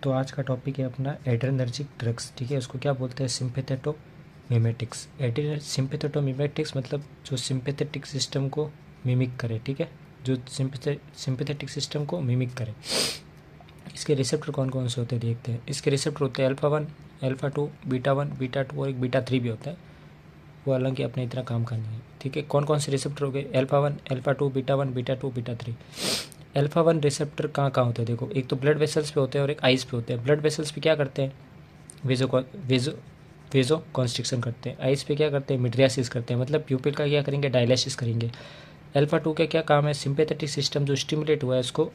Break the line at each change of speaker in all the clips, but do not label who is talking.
तो आज का टॉपिक है अपना एड्रेनर्जिक ड्रग्स। ठीक है, उसको क्या बोलते हैं? सिम्पैथेटोमिमेटिक्स। सिम्पैथेटोमिमेटिक्स मतलब जो सिम्पैथेटिक सिस्टम को मिमिक करे। ठीक है, जो सिम्पैथेटिक सिस्टम को मिमिक करे। इसके रिसेप्टर कौन कौन से होते हैं देखते हैं। इसके रिसेप्टर होते हैं अल्फ़ा 1, अल्फ़ा 2, बीटा 1, बीटा 2 और एक बीटा 3 भी होता है। वो हालांकि अपने इतना काम का नहीं है। ठीक है, कौन कौन से रिसेप्टर हो गए? Alpha 1, alpha 2, beta 1, beta 2, beta 3। Alpha 1 receptor कहाँ कहाँ होते हैं देखो, एक तो ब्लड वेसल्स पे होते हैं और एक आइज़ पे होते हैं। ब्लड वेसल्स पे क्या करते हैं? वेजो कॉन्स्ट्रिक्शन करते हैं। आइज़ पे क्या करते हैं? मिड्रियासिस करते हैं, मतलब प्यूपिल का क्या करेंगे? डायलिसिस करेंगे। अल्फ़ा 2 का क्या काम है? सिंपैथेटिक सिस्टम जो स्टिमुलेट हुआ है उसको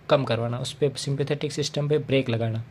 कम करवाना, उस पर सिंपैथेटिक सिस्टम पे ब्रेक लगाना।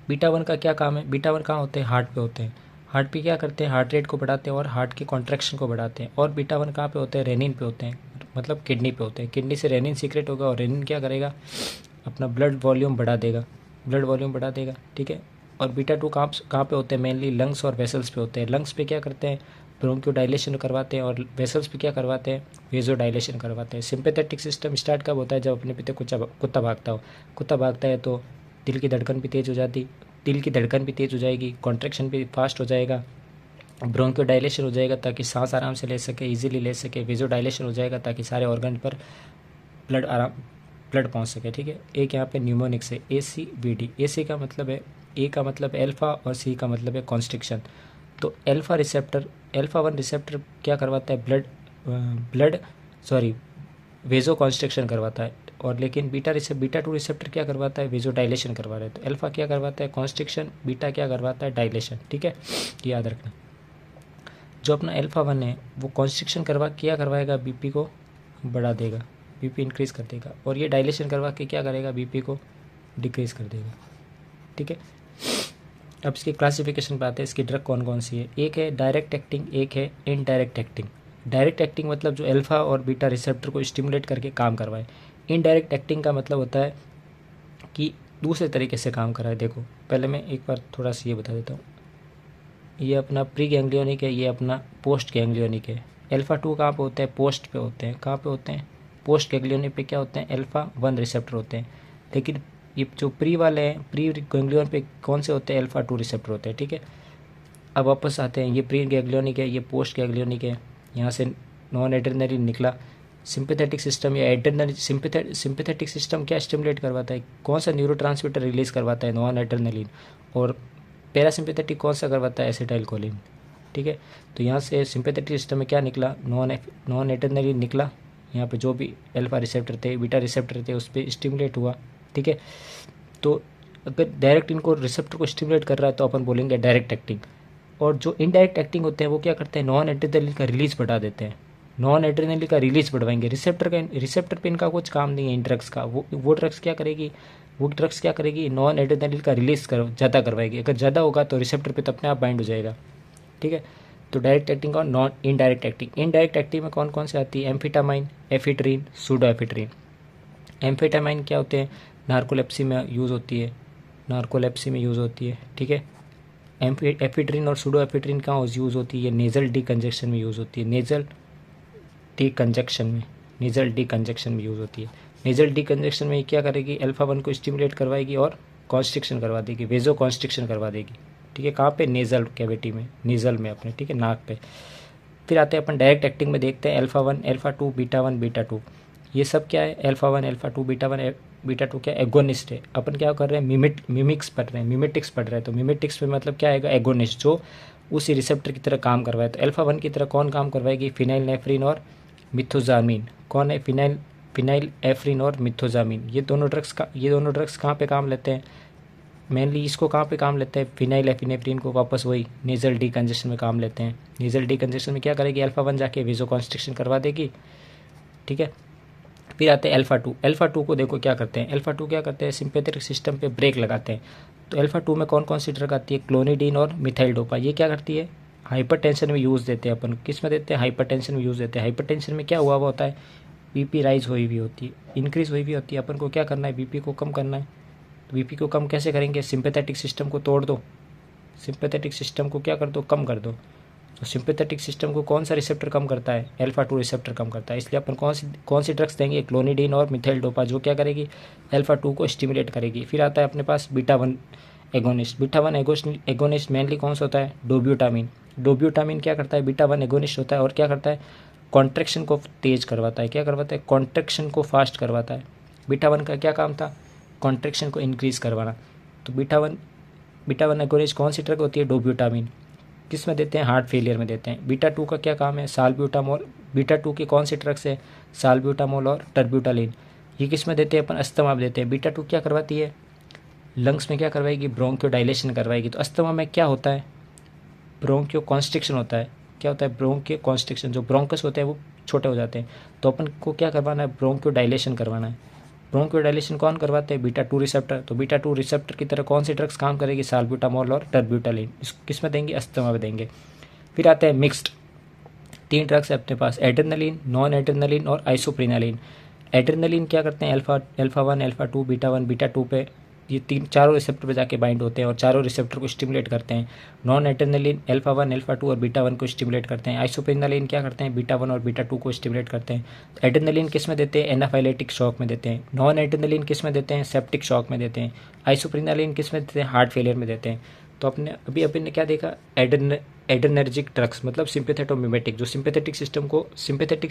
बीटा 1 का क्या काम है? बीटा 1 कहाँ होते हैं? हार्ट पे होते हैं। हार्ट पे क्या करते हैं? हार्ट रेट को बढ़ाते हैं और हार्ट की कॉन्ट्रैक्शन को बढ़ाते हैं। और बीटा 1 कहाँ पे होते हैं? रेनिन पे होते हैं, मतलब किडनी पे होते हैं। किडनी से रेनिन सीक्रेट होगा और रेनिन क्या करेगा? अपना ब्लड वॉल्यूम बढ़ा देगा, ब्लड वॉल्यूम बढ़ा देगा। ठीक है, और बीटा 2 कहाँ पे होते हैं? मेनली लंग्स और वेसल्स पे होते हैं। लंग्स पे क्या करते हैं? ब्रोंक्योडाइलेशन करवाते हैं और वेसल्स पे क्या करवाते हैं? वेजोडाइलेशन करवाते हैं। सिंपैथेटिक सिस्टम स्टार्ट कब होता है? जब अपने पीछे कुत्ता भागता हो। कुत्ता भागता है तो दिल की धड़कन भी तेज़ हो जाती, दिल की धड़कन भी तेज़ हो जाएगी, कॉन्ट्रैक्शन भी फास्ट हो जाएगा, ब्रोंक्योडाइलेशन हो जाएगा ताकि सांस आराम से ले सके, इजीली ले सके। वेजोडाइलेशन हो जाएगा ताकि सारे ऑर्गन पर ब्लड पहुंच सके। ठीक है, एक यहाँ पे न्यूमोनिक्स है ACVD। AC का मतलब है, ए का मतलब अल्फ़ा और सी का मतलब है कॉन्स्ट्रिक्शन। तो अल्फ़ा 1 रिसेप्टर क्या करवाता है? ब्लड सॉरी वेजो कॉन्स्ट्रिक्शन करवाता है। और लेकिन बीटा 2 रिसेप्टर क्या करवाता है? वेजो डायलेशन करवा रहा है। तो अल्फ़ा क्या करवाता है? कॉन्स्ट्रिक्शन। बीटा क्या करवाता है? डायलेशन। ठीक है, याद रखना। जो अपना अल्फ़ा 1 है वो कॉन्स्ट्रिक्शन क्या करवाएगा? बीपी को बढ़ा देगा, बीपी इंक्रीज़ कर देगा। और ये डायलेशन करवा के क्या करेगा? बीपी को डिक्रीज़ कर देगा। ठीक है, अब इसकी क्लासिफिकेशन पे आते हैं। इसकी ड्रग कौन कौन सी है? एक है डायरेक्ट एक्टिंग, एक है इनडायरेक्ट एक्टिंग। डायरेक्ट एक्टिंग मतलब जो अल्फ़ा और बीटा रिसेप्टर को स्टिमुलेट करके काम करवाए। इनडायरेक्ट एक्टिंग का मतलब होता है कि दूसरे तरीके से काम कराए। देखो पहले मैं एक बार थोड़ा सा ये बता देता हूँ। ये अपना प्री गैंग्लियोनिक है, ये अपना पोस्ट गैंग्लियोनिक है। अल्फ़ा 2 कहाँ पे होते हैं? पोस्ट पे होते हैं। कहाँ पे होते हैं? पोस्ट गैंग्लियोनिक पे क्या होते हैं? अल्फ़ा 1 रिसेप्टर होते हैं। लेकिन ये जो प्री वाले हैं, प्री गैंग्लियन पे कौन से होते हैं? अल्फ़ा 2 रिसेप्टर होते हैं। ठीक है, अब वापस आते हैं। ये प्री गैंग्लियोनिक है, ये पोस्ट गैंग्लियोनिक है। यहाँ से नॉन एड्रेनलिन निकला। सिंपैथेटिक सिस्टम या एड्रेनलिन, सिंपैथेटिक सिस्टम क्या स्टिमुलेट करवाता है? कौन सा न्यूरोट्रांसमीटर रिलीज़ करवाता है? Non adrenaline. और पैरासिम्पैथेटिक कौन सा करवाता है? एसिटाइलकोलिन। ठीक है, तो यहाँ से सिंपैथेटिक सिस्टम में क्या निकला? नॉन एड्रेनलिन निकला। यहाँ पे जो भी अल्फा रिसेप्टर थे, बीटा रिसेप्टर थे, उस पर स्टिमुलेट हुआ। ठीक है, तो अगर डायरेक्ट इनको रिसेप्टर को स्टिमुलेट कर रहा है तो अपन बोलेंगे डायरेक्ट एक्टिंग। और जो इनडायरेक्ट एक्टिंग होते हैं वो क्या करते हैं? नॉन एड्रेनलिन का रिलीज बढ़ा देते हैं। नॉन एड्रेनलिन का रिलीज बढ़वाएंगे। रिसेप्टर पे इनका कुछ काम नहीं है इन ड्रग्स का। वो ड्रग्स क्या करेगी? वो ड्रग्स क्या करेगी? नॉन एड्रेनलिन का रिलीज ज़्यादा करवाएगी। अगर ज़्यादा होगा तो रिसेप्टर पे तो अपने आप बाइंड हो जाएगा। ठीक है, तो डायरेक्ट एक्टिंग और non indirect acting. Indirect acting में कौन कौन से आती है? एम्फिटामाइन, एफिड्रिन, सूडोएफिड्रिन। एम्फेटामाइन क्या होते हैं? नार्कोलेप्सी में यूज़ होती है, नार्कोलेप्सी में यूज़ होती है। ठीक है, एफिड्रिन और सूडोएफिड्रिन कहाँ यूज़ होती है? नेज़ल डीकंजेक्शन में यूज़ होती है। नेज़ल डीकंजेक्शन में यूज़ होती है। नेज़ल डीकंजेक्शन में क्या करेगी? अल्फ़ा 1 को स्टिमुलेट करवाएगी और कॉन्स्ट्रिक्शन करवा देगी, वेजो कॉन्स्ट्रिक्शन करवा देगी। ठीक है, कहाँ पे? नेज़ल कैविटी में, नेज़ल में अपने। ठीक है, नाक पे। फिर आते हैं अपन डायरेक्ट एक्टिंग में, देखते हैं अल्फ़ा 1, अल्फ़ा 2, बीटा 1, बीटा 2। ये सब क्या है? अल्फ़ा 1, अल्फ़ा 2, बीटा 1, बीटा 2 क्या? एगोनिस्ट है। अपन क्या कर रहे हैं? मिमिक्स पढ़ रहे हैं, मिमेटिक्स पढ़ रहे हैं। तो मिमेटिक्स में मतलब क्या आएगा? एगोनिस्ट, जो उसी रिसेप्टर की तरह काम करवाए। तो अल्फ़ा 1 की तरह कौन काम करवाएगी? फिनाइलनेफ्रिन और मिथोजामिन। कौन है? फिनाइलएफ्रिन और मिथोजामिन। ये दोनों ड्रग्स कहाँ पे काम लेते हैं? मेनली इसको कहाँ पे काम लेते हैं? फिनाइलएफिनेफ्रिन को वापस वही नेज़ल डीकंजेशन में काम लेते हैं। नेज़ल डीकंजेशन में क्या करेगी? अल्फ़ा 1 जाके वेजो कॉन्स्ट्रिक्शन करवा देगी। ठीक है, फिर आते हैं अल्फ़ा 2। अल्फ़ा 2 को देखो क्या करते हैं? अल्फ़ा 2 क्या करते हैं? सिंपैथेटिक सिस्टम पे ब्रेक लगाते हैं। तो अल्फ़ा 2 में कौन कौन सी ड्रग आती है? क्लोनिडीन और मिथाइल डोपा। ये क्या करती है? हाइपरटेंशन में यूज़ देते हैं अपन। किस में देते हैं? हाइपरटेंशन में यूज़ देते हैं। हाइपरटेंशन में क्या हुआ होता है? बीपी राइज हुई हुई होती है, इंक्रीज़ हुई हुई होती है। अपन को क्या करना है? बीपी को कम करना है। तो बीपी को कम कैसे करेंगे? सिंपैथेटिक सिस्टम को तोड़ दो, सिंपैथेटिक सिस्टम को क्या कर दो? कम कर दो। तो सिंपैथेटिक सिस्टम को कौन सा रिसेप्टर कम करता है? अल्फा 2 रिसेप्टर कम करता है। इसलिए अपन कौन सी ड्रग्स देंगे? क्लोनिडीन और मिथाइल डोपा, जो क्या करेगी? अल्फा 2 को स्टिमुलेट करेगी। फिर आता है अपने पास beta 1 agonist. Beta 1 agonist mainly कौन सा होता है? डोब्यूटामिन। डोब्यूटामिन क्या करता है? बीटा 1 एगोनिस्ट होता है और क्या करता है? कॉन्ट्रैक्शन को तेज करवाता है। क्या करवाता है? कॉन्ट्रैक्शन को फास्ट करवाता है। बीटा 1 का क्या काम था? कॉन्ट्रैक्शन को इंक्रीज करवाना। तो बीटा 1 एगोनिस्ट कौन सी ड्रग होती है? डोब्यूटामिन। किस में देते हैं? हार्ट फेलियर में देते हैं। बीटा 2 का क्या काम है? साल्ब्यूटामोल। बीटा 2 की कौन सी ड्रग्स है? साल्ब्यूटामोल और टर्ब्यूटालिन। ये किस में देते हैं? अपन अस्थमा में देते हैं। बीटा 2 क्या करवाती है? लंग्स में क्या करवाएगी? ब्रोंकियोडाइलेशन करवाएगी। तो अस्थमा में क्या होता है? ब्रोंकियो कॉन्स्ट्रिक्शन होता है। क्या होता है? ब्रोंकियो कॉन्स्ट्रिक्शन। जो ब्रोंकस होते हैं वो छोटे हो जाते हैं, तो अपन को क्या करवाना है? ब्रोंकियोडाइलेशन करवाना है। ब्रोंकियोडाइलेशन कौन करवाते हैं? Beta 2 receptor. तो बीटा 2 रिसेप्टर की तरह कौन सी ड्रग्स काम करेगी? साल्ब्यूटामोल और टर्ब्यूटालिन। किस में देंगे? अस्थमा में देंगे। फिर आते हैं मिक्स्ड। 3 ड्रग्स है अपने पास, एड्रेनलिन, नॉन एड्रेनलिन और आइसोप्रिनालिन। एड्रेनलिन क्या करते हैं? अल्फा 1, अल्फा 2, बीटा 1, बीटा 2 पे ये चारों रिसेप्टर पे जाके बाइंड होते हैं और चारों रिसेप्टर को स्टिमुलेट करते हैं। नॉन एड्रेनलिन अल्फा 1, अल्फा 2 और बीटा 1 को स्टिमुलेट करते हैं। आइसोप्रिनालिन क्या करते हैं? बीटा 1 और बीटा 2 को स्टिमुलेट करते हैं। एड्रेनलिन किस में देते हैं? एनाफाइलेटिक शॉक में देते हैं। नॉन एड्रेनलिन किस में देते हैं? सेप्टिक शॉक में देते हैं। आइसोप्रिनालिन किस में देते हैं? हार्ट फेलियर में देते हैं। तो अभी ने क्या देखा? एड्रेनर्जिक ड्रग्स मतलब सिंपैथेटोमिमेटिक, जो सिंपैथेटिक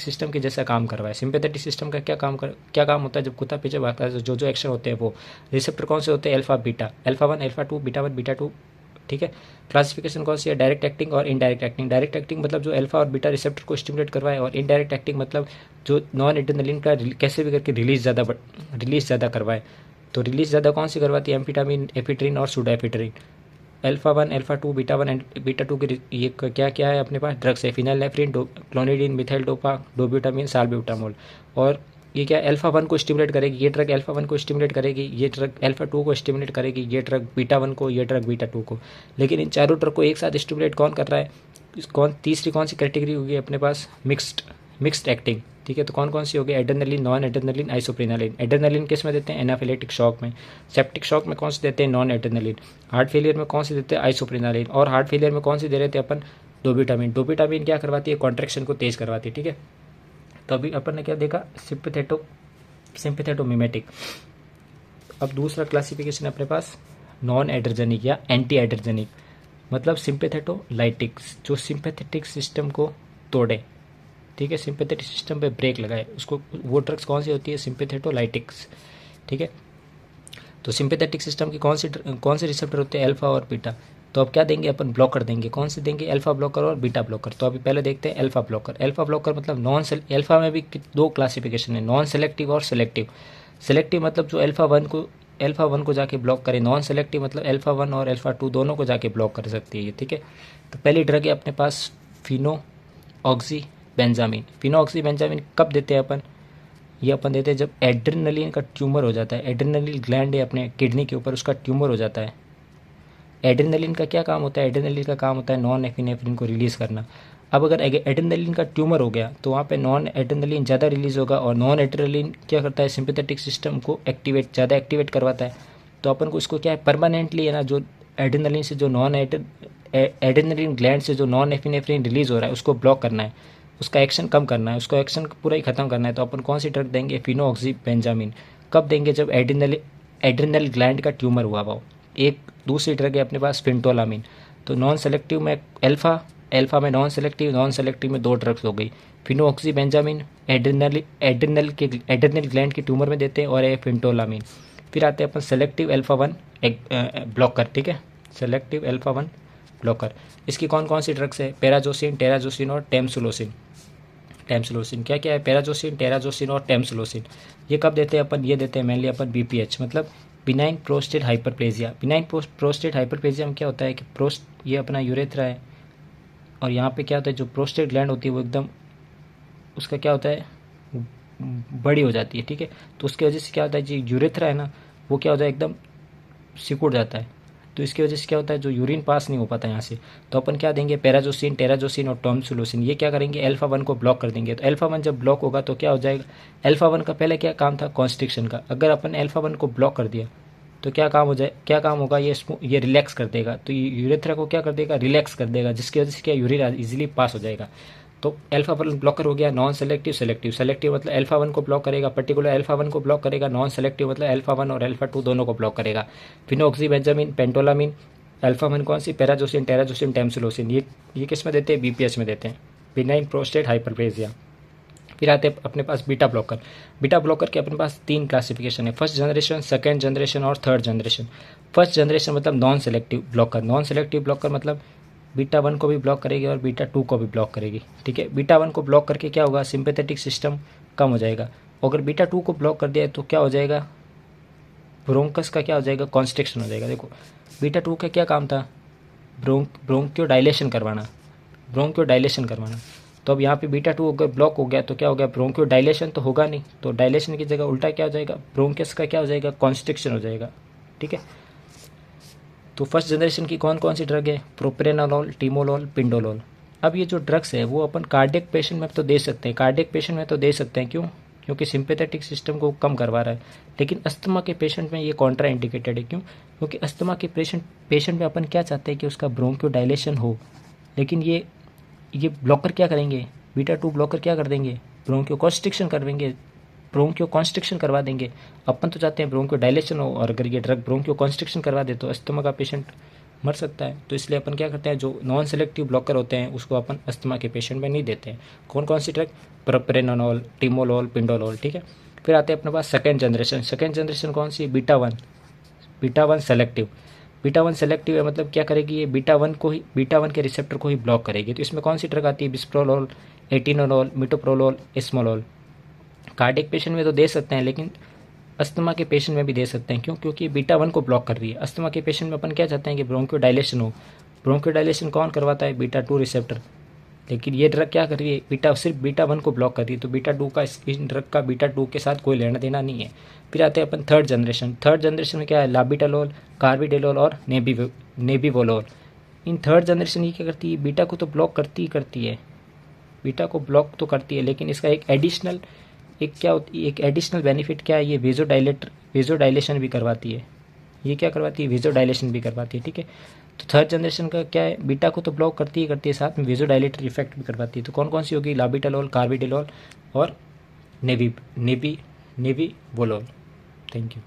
सिस्टम के जैसा काम करवाए। सिंपैथेटिक सिस्टम का क्या काम होता है? जब कुत्ता पीछे भागता है तो जो एक्शन होते हैं वो रिसेप्टर कौन से होते हैं? Alpha beta, alpha 1, alpha 2, beta 1, beta 2। ठीक है। क्लासिफिकेशन कौन सी है? डायरेक्ट एक्टिंग और इनडायरेक्ट एक्टिंग। डायरेक्ट एक्टिंग मतलब जो अल्फा और बीटा रिसेप्टर को स्टिमुलेट करवाए, और इनडायरेक्ट एक्टिंग मतलब जो नॉन एड्रेनलिन का कैसे भी करके रिलीज ज़्यादा करवाए। तो रिलीज ज़्यादा कौन सी करवाती है? एम्फिटामिन, एफिड्रिन और pseudoephedrine. Alpha 1, alpha 2, beta 1 and beta 2 के ये क्या है अपने पास? ड्रग्स है। Phenylephrine, clonidine, methyl dopa, dobutamine, salbutamol. और ये क्या? अल्फा 1 को स्टिमुलेट करेगी, ये ड्रग अल्फा 1 को स्टिमुलेट करेगी, ये ड्रग अल्फा 2 को स्टिमुलेट करेगी, ये ड्रग बीटा 1 को, ये ड्रग बीटा 2 को। लेकिन इन चारों ड्रग को एक साथ स्टिमुलेट कौन कर रहा है? तीसरी कौन सी कैटेगरी होगी अपने पास? Mixed acting. ठीक है। तो कौन सी होगी? Adrenaline, non adrenaline, isoprenaline. एड्रेनलिन किस में देते हैं? एनाफिलेटिक शॉक में। सेप्टिक शॉक में कौन सी देते हैं? Non adrenaline. हार्ट फेलियर में कौन सी देते हैं? आइसोप्रिनालिन। और हार्ट फेलियर में कौन सी दे रहे थे अपन? डोब्यूटामिन। डोब्यूटामिन क्या करवाती है? कॉन्ट्रैक्शन को तेज करवाती है। ठीक है। तो अभी अपन ने क्या देखा? सिंपैथेटोमिमेटिक। अब दूसरा क्लासिफिकेशन अपने पास नॉन एड्रेजेनिक या एंटी एड्रेजेनिक, मतलब सिंपैथेटोलाइटिक्स, जो सिंपैथेटिक सिस्टम को तोड़े। ठीक है। सिंपैथेटिक सिस्टम पे ब्रेक लगाए, उसको वो ड्रग्स कौन सी होती है? सिंपैथेटोलाइटिक्स। ठीक है। तो सिंपैथेटिक सिस्टम की कौन से रिसेप्टर होते हैं? अल्फा और बीटा। तो अब क्या देंगे अपन? ब्लॉकर देंगे। कौन से देंगे? अल्फा ब्लॉकर और बीटा ब्लॉकर। तो अभी पहले देखते हैं अल्फा ब्लॉकर। अल्फा ब्लॉकर मतलब अल्फा में भी 2 क्लासिफिकेशन है, नॉन सेलेक्टिव और सेलेक्टिव। सेलेक्टिव मतलब जो अल्फा वन को जाके ब्लॉक करे। नॉन सेलेक्टिव मतलब अल्फा 1 और अल्फा 2 दोनों को जाके ब्लॉक कर सकती है। ठीक है। तो पहली ड्रग है अपने पास फिनोऑक्सीबेंजामिन। फिनोऑक्सीबेंजामिन कब देते हैं अपन? ये अपन देते हैं जब एड्रेनलिन का ट्यूमर हो जाता है। एड्रेनलिन ग्लैंड है अपने किडनी के ऊपर, उसका ट्यूमर हो जाता है। एड्रेनलिन का क्या काम होता है? एड्रेनलिन का काम होता है नॉन एफिनेफ्रिन को रिलीज़ करना। अब अगर एड्रेनलिन का ट्यूमर हो गया तो वहाँ पे नॉन एड्रेनलिन ज़्यादा रिलीज़ होगा, और नॉन एड्रेनलिन क्या करता है? सिंपैथेटिक सिस्टम को ज़्यादा एक्टिवेट करवाता है। तो अपन को इसको क्या है? परमानेंटली है ना, जो एड्रेनलिन से जो एड्रेनलिन ग्लैंड से जो नॉन एफिनेफ्रिन रिलीज़ हो रहा है उसको ब्लॉक करना है, उसका एक्शन कम करना है, उसको एक्शन पूरा ही खत्म करना है। तो अपन कौन सी ड्रग देंगे? फिनोऑक्सीबेंजामिन। कब देंगे? जब एड्रेनल ग्लैंड का ट्यूमर हुआ हो। एक दूसरी ड्रग है अपने पास फेंटोलामिन। तो नॉन सेलेक्टिव में अल्फा में नॉन सेलेक्टिव में 2 ड्रग्स हो गई। फिनोऑक्सीबेंजामिन एड्रेनल ग्लैंड के ट्यूमर में देते हैं, और फेंटोलामिन। फिर आते हैं अपन सेलेक्टिव अल्फा 1 ब्लॉकर। ठीक है। Selective alpha 1 blocker. इसकी कौन सी ड्रग्स है? पैराजोसिन, टेराजोसिन और टेमसुलोसिन। क्या है? पैराजोसिन, टेराजोसिन और टेमसुलोसिन। ये कब देते हैं अपन? ये देते हैं मेनली अपन बीपीएच मतलब benign prostate hyperplasia. Benign prostate hyperplasia में क्या होता है कि ये अपना यूरेथ्रा है, और यहाँ पे क्या होता है? जो प्रोस्टेट ग्लैंड होती है वो एकदम उसका क्या होता है? बड़ी हो जाती है। ठीक है। तो उसकी वजह से क्या होता है? जो यूरेथ्रा है ना वो क्या होता है? एकदम सिकुड़ जाता है। तो इसकी वजह से क्या होता है? जो यूरिन पास नहीं हो पाता यहाँ से। तो अपन क्या देंगे? पैराजोसिन, टेराजोसिन और टॉमसुलोसिन। ये क्या करेंगे? अल्फा 1 को ब्लॉक कर देंगे। तो अल्फा 1 जब ब्लॉक होगा तो क्या हो जाएगा? अल्फा 1 का पहले क्या काम था? कॉन्स्ट्रिक्शन का। अगर अपन अल्फा 1 को ब्लॉक कर दिया तो क्या काम होगा, ये रिलैक्स कर देगा, तो यूरेथ्रा को क्या कर देगा, रिलैक्स कर देगा, जिसकी वजह से क्या यूरिन इजीली पास हो जाएगा। तो अल्फा 1 ब्लॉकर हो गया नॉन सेलेक्टिव, सेलेक्टिव। सेलेक्टिव मतलब अल्फा 1 को ब्लॉक करेगा, पर्टिकुलर अल्फा 1 को ब्लॉक करेगा। नॉन सेलेक्टिव मतलब अल्फा 1 और अल्फा 2 दोनों को ब्लॉक करेगा। फिनोक्सीबेंजामिन, पेंटोलामिन, अल्फा 1 कौन सी, पैराजोसिन, टेराजोसिन, टेम्सिलोसिन, ये किस में देते हैं, बीपीएच में देते हैं, बिनाइन प्रोस्टेट हाइपरप्लेजिया। फिर आते हैं अपने पास बीटा ब्लॉकर। बीटा ब्लॉकर के अपने पास 3 क्लासिफिकेशन है, फर्स्ट जनरेशन, सेकंड जनरेशन और थर्ड जनरेशन। फर्स्ट जनरेशन मतलब non selective blocker. Non selective blocker मतलब बीटा 1 को भी ब्लॉक करेगी और बीटा 2 को भी ब्लॉक करेगी, ठीक है। बीटा 1 को ब्लॉक करके क्या होगा, सिंपैथेटिक सिस्टम कम हो जाएगा। अगर बीटा 2 को ब्लॉक कर दिया तो क्या हो जाएगा, ब्रोंकस का क्या हो जाएगा, कॉन्स्ट्रिक्शन हो जाएगा। देखो बीटा 2 का क्या काम था, ब्रोंकियो डायलेशन करवाना, ब्रोंकियो डायलेशन करवाना। तो अब यहाँ पे बीटा 2 अगर ब्लॉक हो गया तो क्या हो गया, ब्रोंकियो डायलेशन तो होगा नहीं, तो डायलेशन की जगह उल्टा क्या हो जाएगा, ब्रोंकस का क्या हो जाएगा, कॉन्स्ट्रिक्शन हो जाएगा, ठीक है। तो फर्स्ट जनरेशन की कौन कौन सी ड्रग है, प्रोप्रेनानोल, टिमोलोल, पिंडोलोल। अब ये जो ड्रग्स है वो अपन कार्डियक पेशेंट में तो दे सकते हैं, कार्डियक पेशेंट में तो दे सकते हैं, क्यों, क्योंकि सिंपैथेटिक सिस्टम को कम करवा रहा है। लेकिन अस्थमा के पेशेंट में ये कॉन्ट्रा इंडिकेटेड है, क्यों, क्योंकि अस्थमा के पेशेंट में अपन क्या चाहते हैं कि उसका ब्रोंकियो डायलेशन हो, लेकिन ये ब्लॉकर क्या करेंगे, बीटा 2 ब्लॉकर क्या कर देंगे, ब्रोंकियो कॉन्स्ट्रिक्शन कर देंगे, ब्रोंकियो कॉन्स्ट्रिक्शन करवा देंगे। अपन तो चाहते हैं ब्रोंकियो डायलेशन हो, और अगर ये ड्रग ब्रोंकियो कॉन्स्ट्रिक्शन करवा दे तो अस्थमा का पेशेंट मर सकता है। तो इसलिए अपन क्या करते हैं, जो नॉन सेलेक्टिव ब्लॉकर होते हैं उसको अपन अस्थमा के पेशेंट में नहीं देते हैं। कौन कौन सी ड्रग, प्रोप्रेनानोल, टिमोलोल, पिंडोलोल, ठीक है। फिर आते हैं अपने पास सेकेंड जनरेशन। सेकेंड जनरेशन कौन सी, beta 1, beta 1 selective. Beta 1 selective है मतलब क्या करेगी, ये बीटा 1 के रिसेप्टर को ही ब्लॉक करेगी। तो इसमें कौन सी ड्रग आती है, bisoprolol, atenolol, metoprolol, esmolol. Cardiac patient में तो दे सकते हैं, लेकिन अस्थमा के पेशेंट में भी दे सकते हैं, क्यों, क्योंकि बीटा 1 को ब्लॉक कर रही है। अस्थमा के पेशेंट में अपन क्या चाहते हैं कि ब्रोंकियो डायलेशन हो। ब्रोंकियो डायलेशन कौन करवाता है, बीटा 2 रिसेप्टर। लेकिन ये ड्रग क्या कर रही है, सिर्फ बीटा 1 को ब्लॉक कर रही है, तो बीटा 2 का इन ड्रग का बीटा 2 के साथ कोई लेना देना नहीं है। फिर आते हैं अपन थर्ड जनरेशन। थर्ड जनरेशन में क्या है, लाबिटालोल, कार्बिडेलोल और नेबीवोलोल। इन थर्ड जनरेशन ये क्या करती है, बीटा को तो ब्लॉक करती ही करती है, बीटा को ब्लॉक तो करती है, लेकिन इसका एक एडिशनल बेनिफिट क्या है, ये वेजोडाइलेशन भी करवाती है। ये क्या करवाती है, वेजोडाइलेशन भी करवाती है, ठीक है। तो थर्ड जनरेशन का क्या है, बीटा को तो ब्लॉक करती है, साथ में वेजोडाइलेटर इफेक्ट भी करवाती है। तो कौन कौन सी होगी, लाबिटालोल, कार्बिडेलोल और नेबीवोलोल। Thank you.